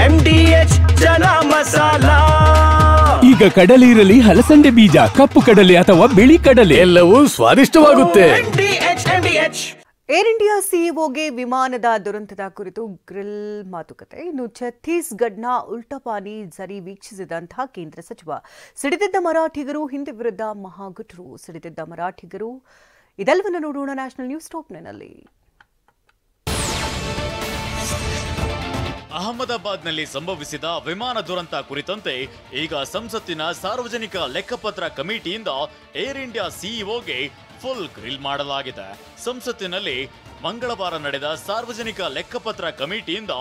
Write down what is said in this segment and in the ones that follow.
MDH ಜನ ಮಸಾಲಾ. ಈಗ ಕಡಲೆ ಇರಲಿ, ಹಲಸಂದೆ ಬೀಜ, ಕಪ್ಪು ಕಡಲೆ ಅಥವಾ ಬಿಳಿ ಕಡಲೆ, ಎಲ್ಲವೂ ಸ್ವಾದಿಷ್ಟವಾಗುತ್ತೆ. ಏರ್ ಇಂಡಿಯಾ ಸಿಇಒಗೆ ವಿಮಾನದ ದುರಂತದ ಕುರಿತು ಗ್ರಿಲ್ ಮಾತುಕತೆ. ಇನ್ನು ಛತ್ತೀಸ್ಗಢನ ಉಲ್ಟಾಪಾನಿ ಝರಿ ವೀಕ್ಷಿಸಿದಂತಹ ಕೇಂದ್ರ ಸಚಿವ. ಸಿಡಿದಿದ್ದ ಮರಾಠಿಗರು, ಹಿಂದಿ ವಿರುದ್ಧ ಮಹಾಗುಟ್ರು, ಸಿಡಿದಿದ್ದ ಮರಾಠಿಗರು. ಇದೆಲ್ಲವನ್ನು ನೋಡೋಣ ನ್ಯಾಷನಲ್ ನ್ಯೂಸ್ ಟಾಪ್ನಲ್ಲಿ. ಅಹಮದಾಬಾದ್ನಲ್ಲಿ ಸಂಭವಿಸಿದ ವಿಮಾನ ದುರಂತ ಕುರಿತಂತೆ ಈಗ ಸಂಸತ್ತಿನ ಸಾರ್ವಜನಿಕ ಲೆಕ್ಕಪತ್ರ ಕಮಿಟಿಯಿಂದ ಏರ್ ಇಂಡಿಯಾ ಸಿಇಒಗೆ ಫುಲ್ ಗ್ರಿಲ್ ಮಾಡಲಾಗಿದೆ. ಸಂಸತ್ತಿನಲ್ಲಿ ಮಂಗಳವಾರ ನಡೆದ ಸಾರ್ವಜನಿಕ ಲೆಕ್ಕಪತ್ರ ಕಮಿಟಿಯಿಂದ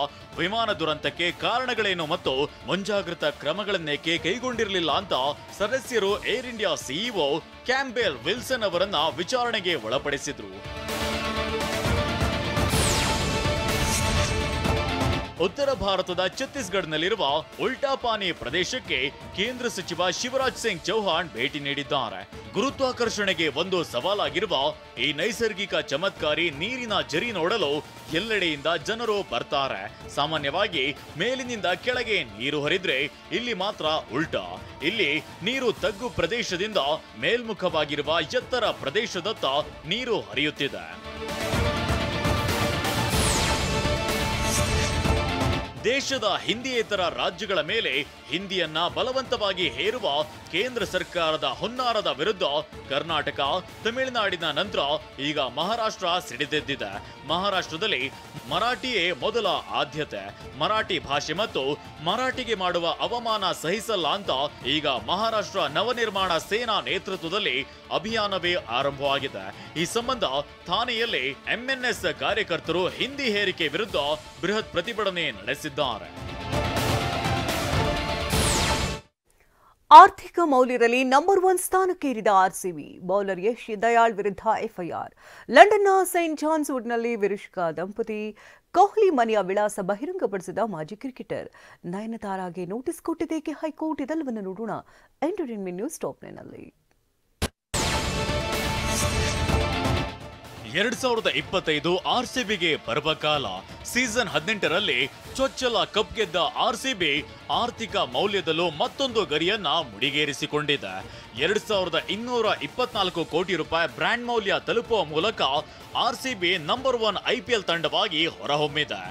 ವಿಮಾನ ದುರಂತಕ್ಕೆ ಕಾರಣಗಳೇನು ಮತ್ತು ಮುಂಜಾಗ್ರತಾ ಕ್ರಮಗಳನ್ನೇಕೆ ಕೈಗೊಂಡಿರಲಿಲ್ಲ ಅಂತ ಸದಸ್ಯರು air India CEO Campbell Wilson ಅವರನ್ನ ವಿಚಾರಣೆಗೆ ಒಳಪಡಿಸಿದ್ರು. ಉತ್ತರ ಭಾರತದ ಛತ್ತೀಸ್ಗಢನಲ್ಲಿರುವ ಉಲ್ಟಾಪಾನಿ ಪ್ರದೇಶಕ್ಕೆ ಕೇಂದ್ರ ಸಚಿವ ಶಿವರಾಜ್ ಸಿಂಗ್ ಚೌಹಾಣ್ ಭೇಟಿ ನೀಡಿದ್ದಾರೆ. ಗುರುತ್ವಾಕರ್ಷಣೆಗೆ ಒಂದು ಸವಾಲಾಗಿರುವ ಈ ನೈಸರ್ಗಿಕ ಚಮತ್ಕಾರಿ ನೀರಿನ ಝರಿ ನೋಡಲು ಎಲ್ಲೆಡೆಯಿಂದ ಜನರು ಬರ್ತಾರೆ. ಸಾಮಾನ್ಯವಾಗಿ ಮೇಲಿನಿಂದ ಕೆಳಗೆ ನೀರು ಹರಿದ್ರೆ ಇಲ್ಲಿ ಮಾತ್ರ ಉಲ್ಟಾ. ಇಲ್ಲಿ ನೀರು ತಗ್ಗು ಪ್ರದೇಶದಿಂದ ಮೇಲ್ಮುಖವಾಗಿರುವ ಎತ್ತರ ಪ್ರದೇಶದತ್ತ ನೀರು ಹರಿಯುತ್ತಿದೆ. ದೇಶದ ಹಿಂದಿಯೇತರ ರಾಜ್ಯಗಳ ಮೇಲೆ ಹಿಂದಿಯನ್ನ ಬಲವಂತವಾಗಿ ಹೇರುವ ಕೇಂದ್ರ ಸರ್ಕಾರದ ಹುನ್ನಾರದ ವಿರುದ್ಧ ಕರ್ನಾಟಕ, ತಮಿಳುನಾಡಿನ ನಂತರ ಈಗ ಮಹಾರಾಷ್ಟ್ರ ಸಿಡಿದೆದ್ದಿದೆ. ಮಹಾರಾಷ್ಟ್ರದಲ್ಲಿ ಮರಾಠಿಯೇ ಮೊದಲ ಆದ್ಯತೆ. ಮರಾಠಿ ಭಾಷೆ ಮತ್ತು ಮರಾಠಿಗೆ ಮಾಡುವ ಅವಮಾನ ಸಹಿಸಲ್ಲ ಅಂತ ಈಗ ಮಹಾರಾಷ್ಟ್ರ ನವನಿರ್ಮಾಣ ಸೇನಾ ನೇತೃತ್ವದಲ್ಲಿ ಅಭಿಯಾನವೇ ಆರಂಭವಾಗಿದೆ. ಈ ಸಂಬಂಧ ಥಾನೆಯಲ್ಲಿ ಎಂಎನ್ಎಸ್ ಕಾರ್ಯಕರ್ತರು ಹಿಂದಿ ಹೇರಿಕೆ ವಿರುದ್ಧ ಬೃಹತ್ ಪ್ರತಿಭಟನೆ ನಡೆಸಿದ್ದಾರೆ. ಆರ್ಥಿಕ ಮೌಲ್ಯದಲ್ಲಿ ನಂಬರ್ 1 ಸ್ಥಾನಕ್ಕೇರಿದ ಆರ್ಸಿಬಿ. ಬೌಲರ್ ಯಶ್ ದಯಾಳ್ ವಿರುದ್ಧ ಎಫ್ಐಆರ್. ಲಂಡನ್ನ ಸೈಂಟ್ ಜಾನ್ಸ್ ವುಡ್ನಲ್ಲಿ ವಿರುಷ್ಕಾ ದಂಪತಿ. ಕೊಹ್ಲಿ ಮನೆಯ ವಿಳಾಸ ಬಹಿರಂಗಪಡಿಸಿದ ಮಾಜಿ ಕ್ರಿಕೆಟರ್. ನಯನತಾರಾಗೆ ನೋಟಿಸ್ ಕೊಟ್ಟಿದ್ದೇಕೆ ಹೈಕೋರ್ಟ್? ಇದೆಲ್ಲವನ್ನು ನೋಡೋಣ ಎಂಟರ್ಟೈನ್ಮೆಂಟ್ ನ್ಯೂಸ್ ಟಾಪ್ನಲ್ಲಿ. 2025 ಆರ್ಸಿಬಿಗೆ ಬರುವ ಕಾಲ. ಸೀಸನ್ 18ರಲ್ಲಿ ಚೊಚ್ಚಲ ಕಪ್ ಗೆದ್ದ ಆರ್ಸಿಬಿ ಆರ್ಥಿಕ ಮೌಲ್ಯದಲ್ಲೂ ಮತ್ತೊಂದು ಗರಿಯನ್ನ ಮುಡಿಗೇರಿಸಿಕೊಂಡಿದೆ. 2224 ಕೋಟಿ ರೂಪಾಯಿ ಬ್ರ್ಯಾಂಡ್ ಮೌಲ್ಯ ತಲುಪುವ ಮೂಲಕ ಆರ್ಸಿಬಿ ನಂಬರ್ 1 IPL ತಂಡವಾಗಿ ಹೊರಹೊಮ್ಮಿದೆ.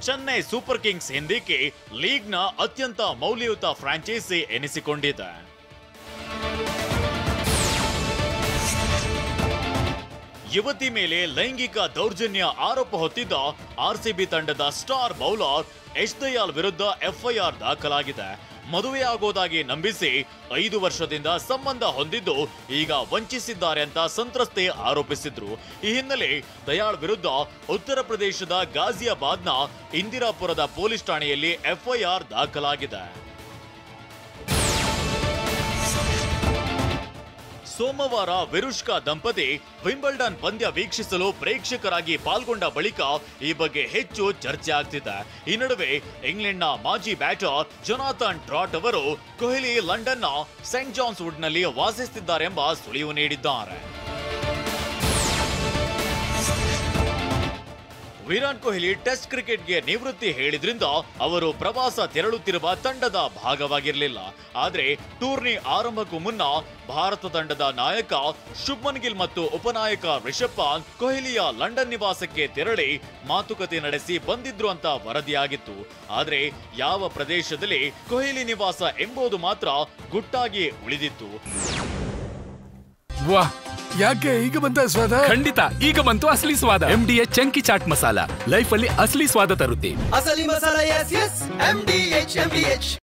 ಚೆನ್ನೈ ಸೂಪರ್ ಕಿಂಗ್ಸ್ ಹಿಂದಿಕ್ಕಿ ಲೀಗ್ನ ಅತ್ಯಂತ ಮೌಲ್ಯಯುತ ಫ್ರಾಂಚೈಸಿ ಎನಿಸಿಕೊಂಡಿದೆ. ಯುವತಿ ಮೇಲೆ ಲೈಂಗಿಕ ದೌರ್ಜನ್ಯ ಆರೋಪ ಹೊತ್ತಿದ್ದ ಆರ್ಸಿಬಿ ತಂಡದ ಸ್ಟಾರ್ ಬೌಲರ್ ಯಶ್ ದಯಾಳ್ ವಿರುದ್ಧ ಎಫ್ಐಆರ್ ದಾಖಲಾಗಿದೆ. ಮದುವೆಯಾಗೋದಾಗಿ ನಂಬಿಸಿ 5 ವರ್ಷದಿಂದ ಸಂಬಂಧ ಹೊಂದಿದ್ದು ಈಗ ವಂಚಿಸಿದ್ದಾರೆ ಅಂತ ಸಂತ್ರಸ್ತೆ ಆರೋಪಿಸಿದ್ರು. ಈ ಹಿನ್ನೆಲೆ ದಯಾಳ್ ವಿರುದ್ಧ ಉತ್ತರ ಪ್ರದೇಶದ ಗಾಜಿಯಾಬಾದ್ನ ಇಂದಿರಾಪುರದ ಪೊಲೀಸ್ ಠಾಣೆಯಲ್ಲಿ ಎಫ್ಐಆರ್ ದಾಖಲಾಗಿದೆ. ಸೋಮವಾರ ವಿರುಷ್ಕಾ ದಂಪತಿ ವಿಂಬಲ್ಡನ್ ಪಂದ್ಯ ವೀಕ್ಷಿಸಲು ಪ್ರೇಕ್ಷಕರಾಗಿ ಪಾಲ್ಗೊಂಡ ಬಳಿಕ ಈ ಬಗ್ಗೆ ಹೆಚ್ಚು ಚರ್ಚೆ ಆಗ್ತಿದೆ. ಈ ನಡುವೆ ಇಂಗ್ಲೆಂಡ್ನ ಮಾಜಿ ಬ್ಯಾಟರ್ ಜೊನಾಥನ್ ಟ್ರಾಟ್ ಅವರು ಕೊಹ್ಲಿ ಲಂಡನ್ನ ಸೈಂಟ್ ಜಾನ್ಸ್ ವುಡ್ನಲ್ಲಿ ವಾಸಿಸುತ್ತಿದ್ದಾರೆಂಬ ಸುಳಿವು ನೀಡಿದ್ದಾರೆ. ವಿರಾಟ್ ಕೊಹ್ಲಿ ಟೆಸ್ಟ್ ಕ್ರಿಕೆಟ್ಗೆ ನಿವೃತ್ತಿ ಹೇಳಿದ್ರಿಂದ ಅವರು ಪ್ರವಾಸ ತೆರಳುತ್ತಿರುವ ತಂಡದ ಭಾಗವಾಗಿರಲಿಲ್ಲ. ಆದರೆ ಟೂರ್ನಿ ಆರಂಭಕ್ಕೂ ಮುನ್ನ ಭಾರತ ತಂಡದ ನಾಯಕ ಶುಭ್ಮನ್ ಗಿಲ್ ಮತ್ತು ಉಪನಾಯಕ ರಿಷಬ್ ಪಂತ್ ಕೊಹ್ಲಿಯ ಲಂಡನ್ ನಿವಾಸಕ್ಕೆ ತೆರಳಿ ಮಾತುಕತೆ ನಡೆಸಿ ಬಂದಿದ್ರು ಅಂತ ವರದಿಯಾಗಿತ್ತು. ಆದರೆ ಯಾವ ಪ್ರದೇಶದಲ್ಲಿ ಕೊಹ್ಲಿ ನಿವಾಸ ಎಂಬುದು ಮಾತ್ರ ಗುಟ್ಟಾಗಿ ಉಳಿದಿತ್ತು. ಯಾಕೆ ಈಗ ಬಂತ ಸ್ವಾದ? ಖಂಡಿತ ಈಗ ಬಂತು ಅಸಲಿ ಸ್ವಾದ. MDH chunky chaat masala life ಅಲ್ಲಿ ಅಸಲಿ ಸ್ವಾದ ತರುತ್ತೆ. ಅಸಲಿ ಮಸಾಲ. MDH